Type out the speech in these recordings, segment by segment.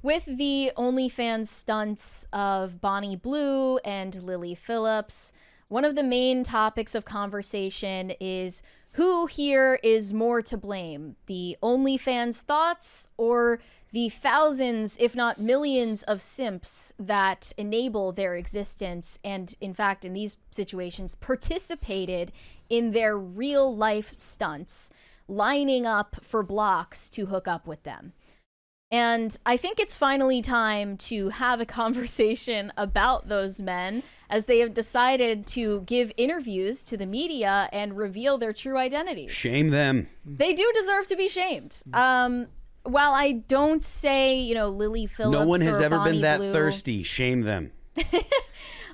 with the OnlyFans stunts of Bonnie Blue and Lily Phillips, one of the main topics of conversation is who here is more to blame, the OnlyFans thoughts or the thousands, if not millions, of simps that enable their existence and, in fact, in these situations, participated in their real life stunts, lining up for blocks to hook up with them. And I think it's finally time to have a conversation about those men, as they have decided to give interviews to the media and reveal their true identities. Shame them. They do deserve to be shamed. While I don't say, Lily Phillips No one has or ever Bonnie been that Blue, thirsty. Shame them.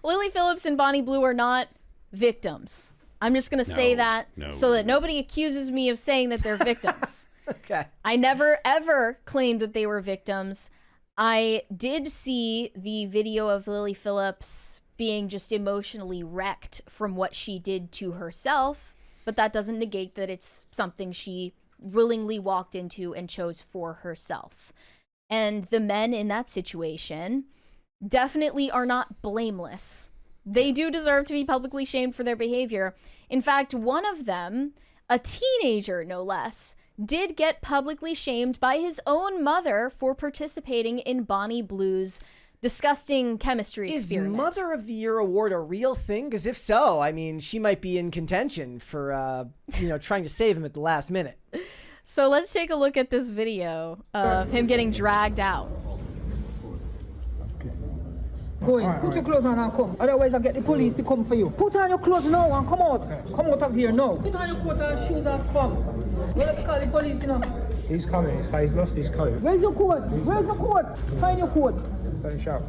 Lily Phillips and Bonnie Blue are not victims. I'm just going to say that so that nobody accuses me of saying that they're victims. Okay. I never, ever claimed that they were victims. I did see the video of Lily Phillips being just emotionally wrecked from what she did to herself, but that doesn't negate that it's something she willingly walked into and chose for herself. And the men in that situation definitely are not blameless. They do deserve to be publicly shamed for their behavior. In fact, one of them, a teenager no less, did get publicly shamed by his own mother for participating in Bonnie Blue's disgusting chemistry experiment. Is Mother of the Year award a real thing? Because if so, I mean, she might be in contention for, trying to save him at the last minute. So let's take a look at this video of him getting dragged out. Go in, put your clothes on and come. Otherwise I'll get the police to come for you. Put on your clothes now and come out. Come out of here now. Put on your coat and shoes and come. Well, let's call the police now. He's coming. He's lost his coat. Where's your coat? Where's the coat? Find your coat.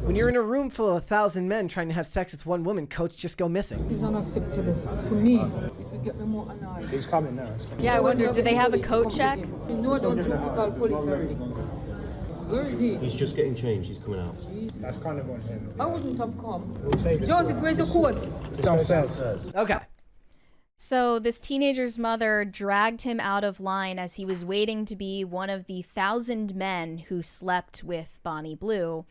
When you're in a room full of 1,000 men trying to have sex with one woman, coats just go missing. It's unacceptable to me. If you get me more annoyed. He's coming now. Yeah, I wonder, do they have a coat check? You know I don't choose to call police already. Where is he? He's just getting changed. He's coming out. That's kind of on him. I wouldn't have come. We'll save it. Joseph, where's your coat? Downstairs. Okay. So this teenager's mother dragged him out of line as he was waiting to be one of the 1,000 men who slept with Bonnie Blue.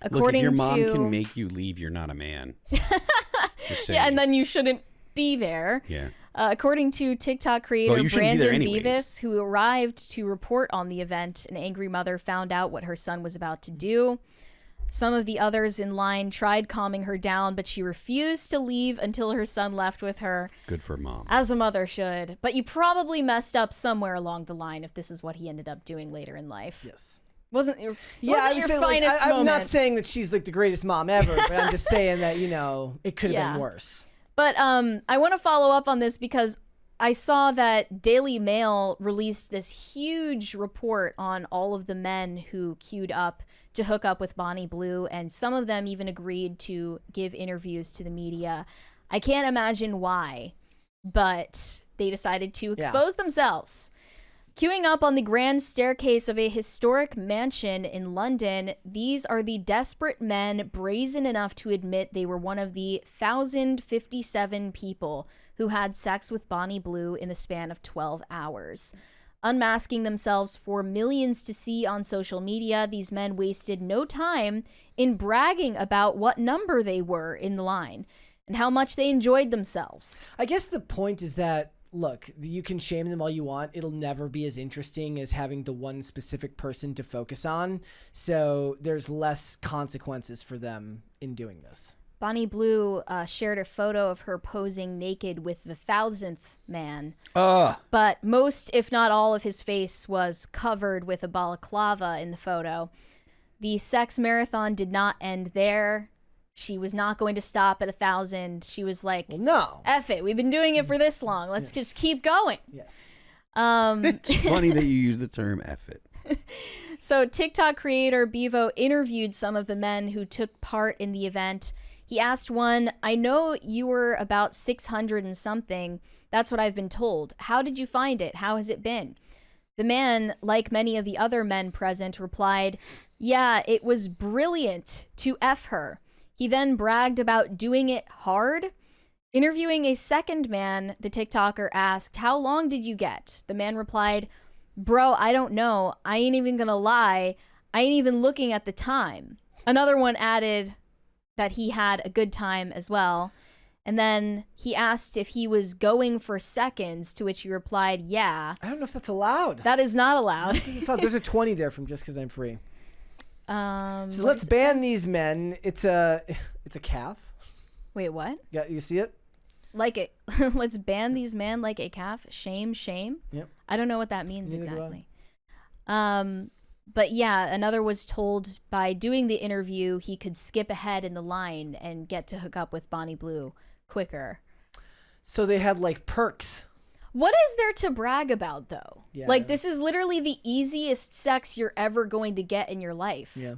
According Look, if your mom can make you leave, you're not a man. Just saying. Yeah, and then you shouldn't be there. Yeah. According to TikTok creator you shouldn't be there Brandon anyways. Beavis, who arrived to report on the event, an angry mother found out what her son was about to do. Some of the others in line tried calming her down, but she refused to leave until her son left with her. Good for mom. As a mother should. But you probably messed up somewhere along the line if this is what he ended up doing later in life. Yes. Wasn't your I'm finest I'm moment. not saying that she's like the greatest mom ever, but I'm just saying that, it could have been worse. But I want to follow up on this because I saw that Daily Mail released this huge report on all of the men who queued up to hook up with Bonnie Blue, and some of them even agreed to give interviews to the media. I can't imagine why, but they decided to expose themselves. Queuing up on the grand staircase of a historic mansion in London, these are the desperate men brazen enough to admit they were one of the 1,057 people who had sex with Bonnie Blue in the span of 12 hours. Unmasking themselves for millions to see on social media, these men wasted no time in bragging about what number they were in the line and how much they enjoyed themselves. I guess the point is that, look, you can shame them all you want. It'll never be as interesting as having the one specific person to focus on. So there's less consequences for them in doing this. Bonnie Blue shared a photo of her posing naked with the 1,000th man. But most, if not all, of his face was covered with a balaclava in the photo. The sex marathon did not end there. She was not going to stop at 1,000. She was like, no, F it. We've been doing it for this long. Let's just keep going. Yes. It's funny that you use the term F it. So TikTok creator Bevo interviewed some of the men who took part in the event. He asked one, I know you were about 600 and something. That's what I've been told. How did you find it? How has it been? The man, like many of the other men present, replied, yeah, it was brilliant to F her. He then bragged about doing it hard. Interviewing a second man, the TikToker asked, how long did you get? The man replied, bro, I don't know. I ain't even gonna lie. I ain't even looking at the time. Another one added that he had a good time as well. And then he asked if he was going for seconds, to which he replied, yeah. I don't know if that's allowed. That is not allowed. There's a 20 there from just because I'm free. So What let's does it ban say? these men. It's a calf. Wait, what? Yeah, you see it? Like it. Let's ban these men like a calf. Shame, shame. Yep. I don't know what that means Neither do I. exactly. But yeah, another was told by doing the interview he could skip ahead in the line and get to hook up with Bonnie Blue quicker. So they had like perks. What is there to brag about though? Yeah. Like this is literally the easiest sex you're ever going to get in your life. Yeah.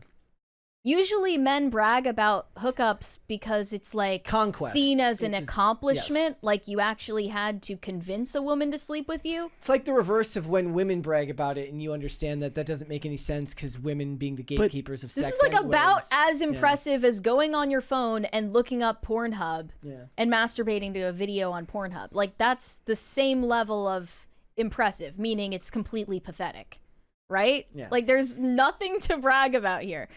Usually men brag about hookups because it's like Conquest. seen as an It is- accomplishment, yes. like you actually had to convince a woman to sleep with you. It's like the reverse of when women brag about it, and you understand that doesn't make any sense because women being the gatekeepers of This sex. is like about anyways. as impressive as going on your phone and looking up Pornhub Yeah. and masturbating to a video on Pornhub. Like that's the same level of impressive, meaning it's completely pathetic, right? Yeah. Like there's nothing to brag about here.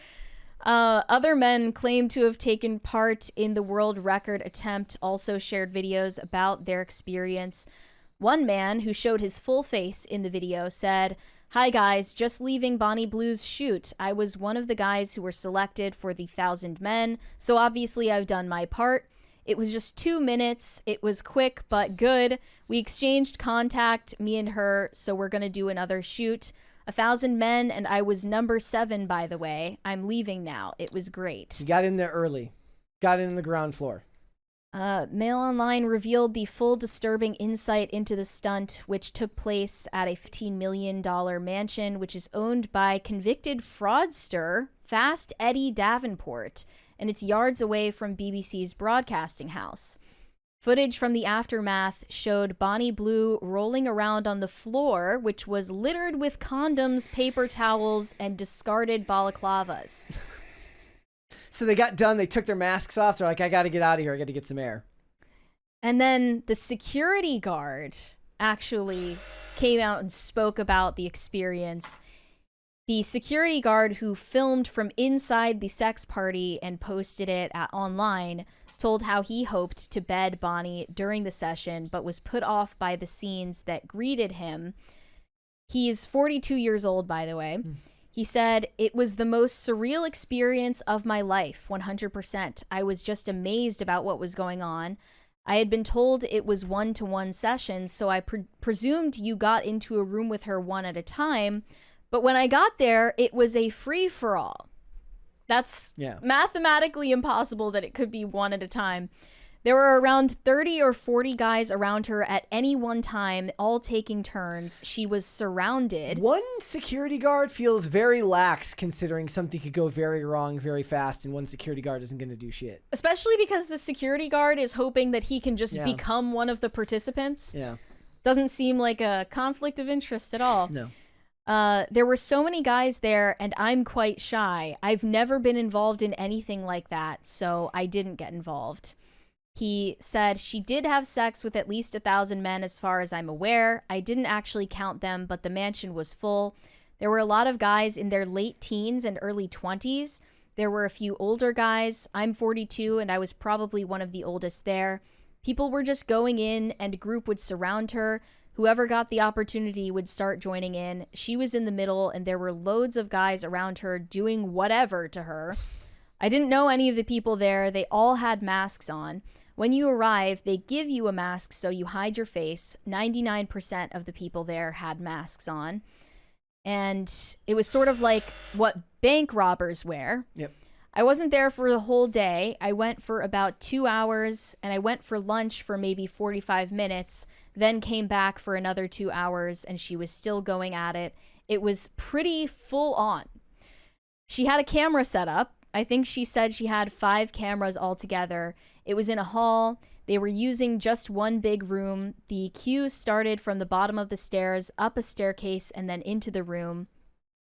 Other men claim to have taken part in the world record attempt also shared videos about their experience. One man who showed his full face in the video said, "Hi guys, just leaving Bonnie Blue's shoot. I was one of the guys who were selected for the 1,000 men, so obviously I've done my part. It was just 2 minutes. It was quick but good. We exchanged contact, me and her, so we're gonna do another shoot. 1,000 men, and I was number 7, by the way. I'm leaving now. It was great." You got in there early. Got in the ground floor. Mail Online revealed the full disturbing insight into the stunt, which took place at a $15 million mansion, which is owned by convicted fraudster Fast Eddie Davenport, and it's yards away from BBC's broadcasting house. Footage from the aftermath showed Bonnie Blue rolling around on the floor, which was littered with condoms, paper towels, and discarded balaclavas. So they got done. They took their masks off. They're like, I got to get out of here. I got to get some air. And then the security guard actually came out and spoke about the experience. The security guard who filmed from inside the sex party and posted it online told how he hoped to bed Bonnie during the session, but was put off by the scenes that greeted him. He's 42 years old, by the way. He said, "It was the most surreal experience of my life, 100%. I was just amazed about what was going on. I had been told it was one-to-one sessions, so I presumed you got into a room with her one at a time. But when I got there, it was a free-for-all." That's mathematically impossible that it could be one at a time. There were around 30 or 40 guys around her at any one time, all taking turns. She was surrounded. One security guard feels very lax considering something could go very wrong very fast, and one security guard isn't going to do shit. Especially because the security guard is hoping that he can just become one of the participants. Yeah. Doesn't seem like a conflict of interest at all. No. There were so many guys there, and I'm quite shy. I've never been involved in anything like that, so I didn't get involved. He said, "She did have sex with at least 1,000 men as far as I'm aware. I didn't actually count them, but the mansion was full. There were a lot of guys in their late teens and early 20s. There were a few older guys. I'm 42, and I was probably one of the oldest there. People were just going in, and a group would surround her. Whoever got the opportunity would start joining in. She was in the middle, and there were loads of guys around her doing whatever to her. I didn't know any of the people there. They all had masks on. When you arrive, they give you a mask so you hide your face. 99% of the people there had masks on. And it was sort of like what bank robbers wear. Yep. I wasn't there for the whole day. I went for about 2 hours, and I went for lunch for maybe 45 minutes, then came back for another 2 hours, and she was still going at it. It was pretty full on. She had a camera set up. I think she said she had 5 cameras altogether. It was in a hall. They were using just one big room. The queue started from the bottom of the stairs, up a staircase, and then into the room.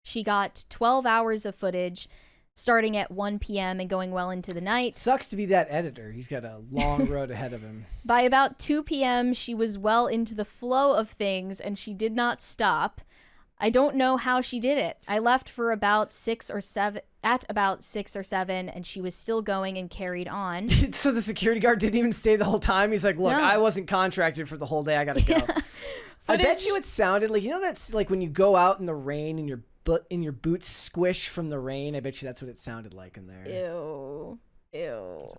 She got 12 hours of footage, starting at 1 p.m. and going well into the night. Sucks to be that editor. He's got a long road ahead of him. By about 2 p.m., she was well into the flow of things, and she did not stop. I don't know how she did it. I left for about 6 or 7, and she was still going and carried on. So the security guard didn't even stay the whole time? He's like, look, No. I wasn't contracted for the whole day. I got to go. I bet you it sounded like, that's like when you go out in the rain and your boots squish from the rain. I bet you that's what it sounded like in there. Ew.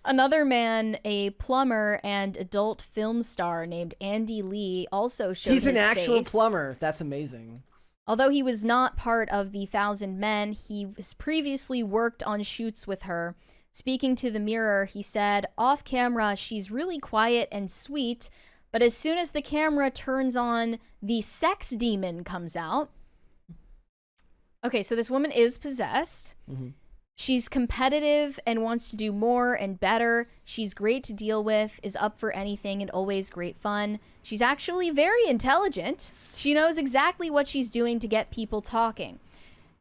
Another man, a plumber and adult film star named Andy Lee, also showed He's his an actual face. plumber. That's amazing. Although he was not part of the 1,000 Men, he was previously worked on shoots with her. Speaking to the Mirror, he said, off camera, she's really quiet and sweet, but as soon as the camera turns on, the sex demon comes out. Okay, so this woman is possessed. Mm-hmm. She's competitive and wants to do more and better. She's great to deal with, is up for anything, and always great fun. She's actually very intelligent. She knows exactly what she's doing to get people talking.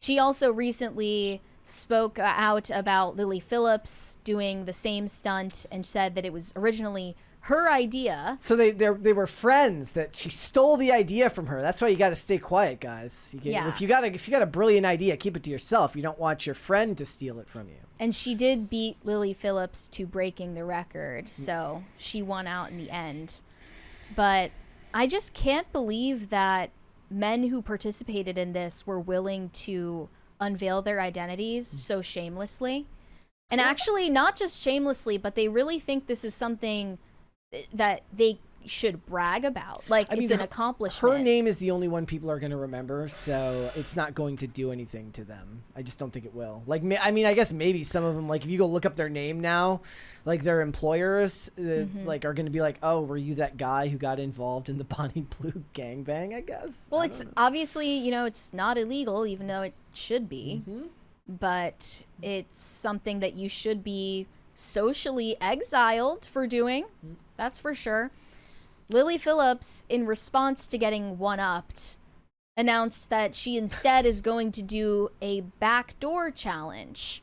She also recently spoke out about Lily Phillips doing the same stunt and said that it was originally her idea. So they were friends, that she stole the idea from her. That's why you got to stay quiet, guys. Yeah. If you got a brilliant idea, keep it to yourself. You don't want your friend to steal it from you. And she did beat Lily Phillips to breaking the record, so she won out in the end. But I just can't believe that men who participated in this were willing to unveil their identities so shamelessly. And actually, not just shamelessly, but they really think this is something that they should brag about. Like, it's an accomplishment. Her name is the only one people are going to remember, so it's not going to do anything to them. I just don't think it will. Like, I mean, I guess maybe some of them, like, if you go look up their name now, like, their employers, like, are going to be like, oh, were you that guy who got involved in the Bonnie Blue gangbang, I guess? Well, it's obviously, it's not illegal, even though it should be. But it's something that you should be socially exiled for doing. That's for sure. Lily Phillips, in response to getting one-upped, announced that she instead is going to do a backdoor challenge.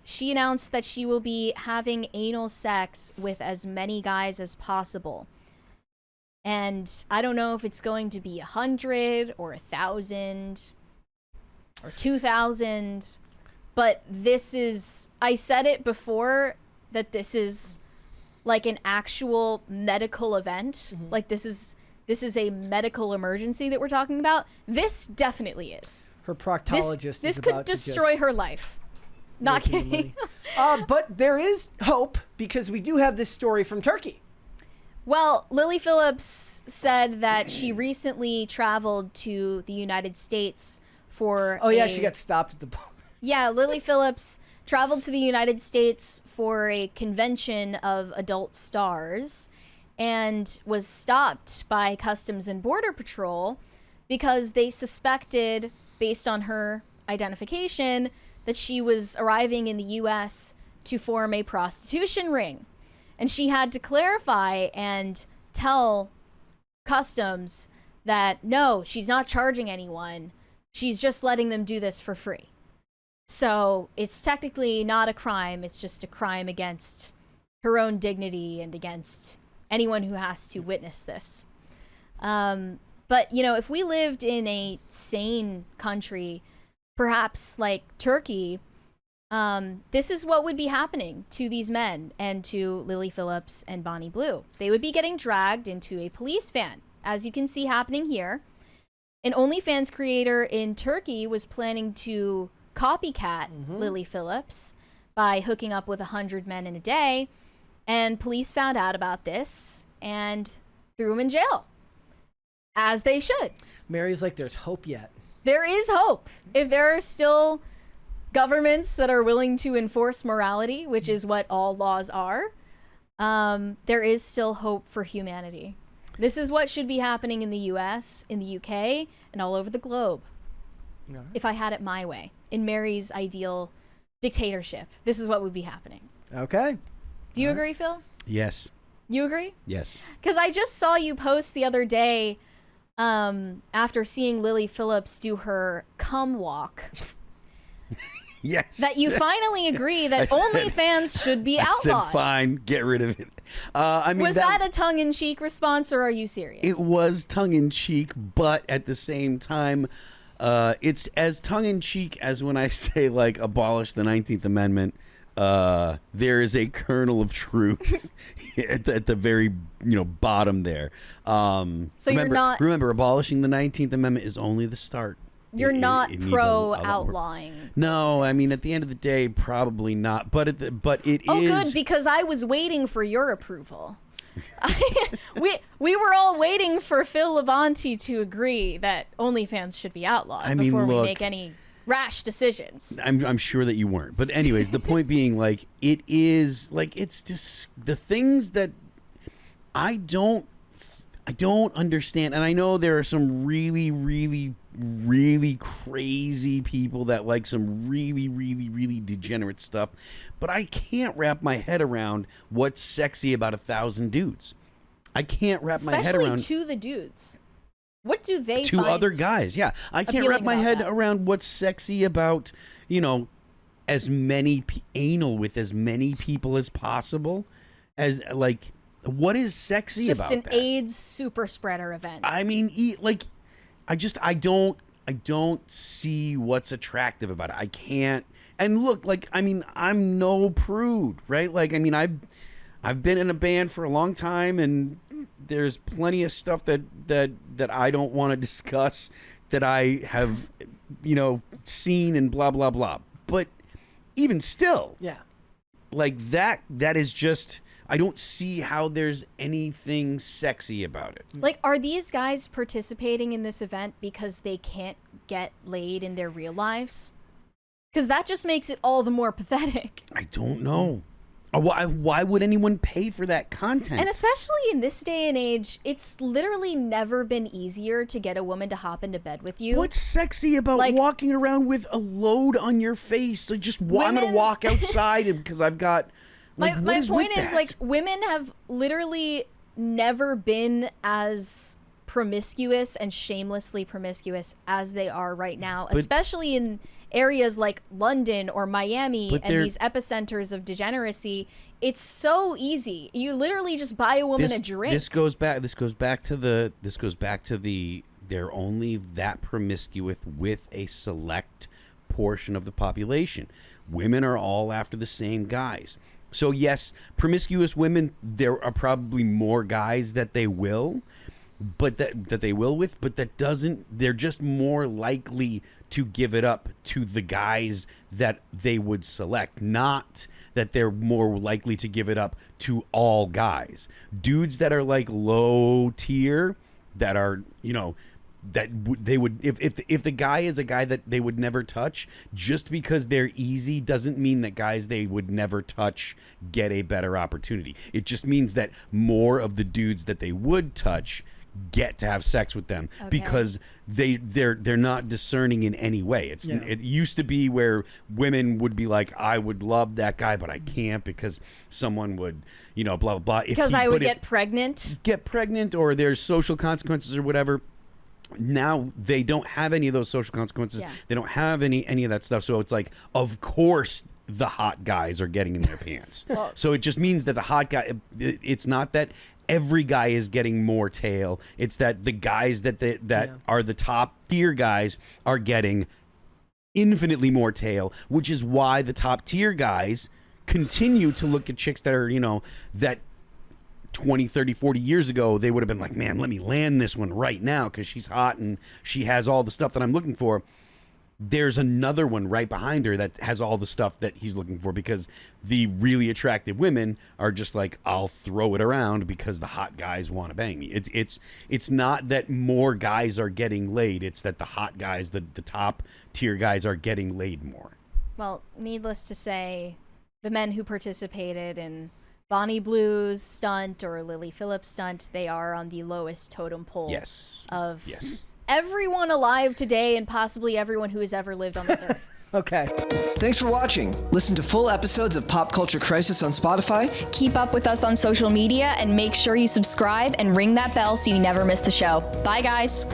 She announced that she will be having anal sex with as many guys as possible. And I don't know if it's going to be 100 or 1,000 or 2,000, but this is, I said it before, that this is like an actual medical event. Like, this is a medical emergency that we're talking about. This definitely is. Her proctologist This is could about destroy to her life. Not kidding. but there is hope, because we do have this story from Turkey. Well, Lily Phillips said that she recently traveled to the United States for she got stopped at the bar. Yeah, Lily Phillips traveled to the United States for a convention of adult stars and was stopped by Customs and Border Patrol because they suspected, based on her identification, that she was arriving in the U.S. to form a prostitution ring. And she had to clarify and tell Customs that, no, she's not charging anyone. She's just letting them do this for free. So it's technically not a crime. It's just a crime against her own dignity and against anyone who has to witness this. But, if we lived in a sane country, perhaps like Turkey, this is what would be happening to these men and to Lily Phillips and Bonnie Blue. They would be getting dragged into a police van, as you can see happening here. An OnlyFans creator in Turkey was planning to copycat Lily Phillips by hooking up with 100 men in a day, and police found out about this and threw him in jail, as they should. Mary's like, there's hope yet. There is hope. If there are still governments that are willing to enforce morality, which is what all laws are, there is still hope for humanity. This is what should be happening in the US, in the UK, and all over the globe. Yeah. If I had it my way, in Mary's ideal dictatorship, this is what would be happening. Okay. Do you agree, Phil? Yes. You agree? Yes. Because I just saw you post the other day, after seeing Lily Phillips do her cum walk. Yes. that you finally agree that OnlyFans should be I said, outlawed. fine, get rid of it. I mean, Was that a tongue-in-cheek response, or are you serious? It was tongue-in-cheek, but at the same time, it's as tongue-in-cheek as when I say, like, abolish the 19th Amendment. There is a kernel of truth at the very bottom there. So you're not... Remember, abolishing the 19th Amendment is only the start. You're not needs pro a lot more. outlawing. No, I mean, at the end of the day, probably not. But it is. Oh, good, because I was waiting for your approval. we were all waiting for Phil Labonte to agree that OnlyFans should be outlawed before we make any rash decisions. I'm sure that you weren't. But anyways, the point being, like, it is, like, it's just the things that I don't understand. And I know there are some really, really, really crazy people that like some really, really, really degenerate stuff, but I can't wrap my head around what's sexy about 1,000 dudes. I can't wrap my head around to the dudes. What do they to find other guys? Yeah, I can't wrap my head around what's sexy about as many anal with as many people as possible. As like, what is sexy about that? Just an AIDS super spreader event. I mean, I don't see what's attractive about it. I can't. And look, like, I mean, I'm no prude, right? Like, I mean, I've been in a band for a long time, and there's plenty of stuff that I don't want to discuss that I have, seen and blah blah blah. But even still, yeah, like that is just. I don't see how there's anything sexy about it. Like, are these guys participating in this event because they can't get laid in their real lives? Because that just makes it all the more pathetic. I don't know. Why would anyone pay for that content? And especially in this day and age, it's literally never been easier to get a woman to hop into bed with you. What's sexy about walking around with a load on your face? Like, I'm going to walk outside because I've got... Like, my point is, like, women have literally never been as promiscuous and shamelessly promiscuous as they are right now, especially in areas like London or Miami and these epicenters of degeneracy. It's so easy. You literally just buy a woman a drink. This goes back to the they're only that promiscuous with a select portion of the population. Women are all after the same guys. So yes, promiscuous women, there are probably more guys that they will, but that they will with, but that doesn't, they're just more likely to give it up to the guys that they would select, not that they're more likely to give it up to all guys. Dudes that are like low tier, that are, that they would, if the guy is a guy that they would never touch, just because they're easy doesn't mean that guys they would never touch get a better opportunity. It just means that more of the dudes that they would touch get to have sex with them because they're not discerning in any way. It used to be where women would be like, I would love that guy, but I can't because someone would, blah blah blah. Because I would get pregnant, or there's social consequences or whatever. Now they don't have any of those social consequences. Yeah. They don't have any of that stuff. So it's like, of course the hot guys are getting in their pants. So it just means that the hot guy, it's not that every guy is getting more tail. It's that the guys that are the top tier guys are getting infinitely more tail, which is why the top tier guys continue to look at chicks that are, that 20, 30, 40 years ago, they would have been like, man, let me land this one right now because she's hot and she has all the stuff that I'm looking for. There's another one right behind her that has all the stuff that he's looking for because the really attractive women are just like, I'll throw it around because the hot guys want to bang me. It's not that more guys are getting laid. It's that the hot guys, the top tier guys are getting laid more. Well, needless to say, the men who participated in Bonnie Blue's stunt or Lily Phillips' stunt, they are on the lowest totem pole of everyone alive today and possibly everyone who has ever lived on this earth. Okay. Thanks for watching. Listen to full episodes of Pop Culture Crisis on Spotify. Keep up with us on social media and make sure you subscribe and ring that bell so you never miss the show. Bye, guys.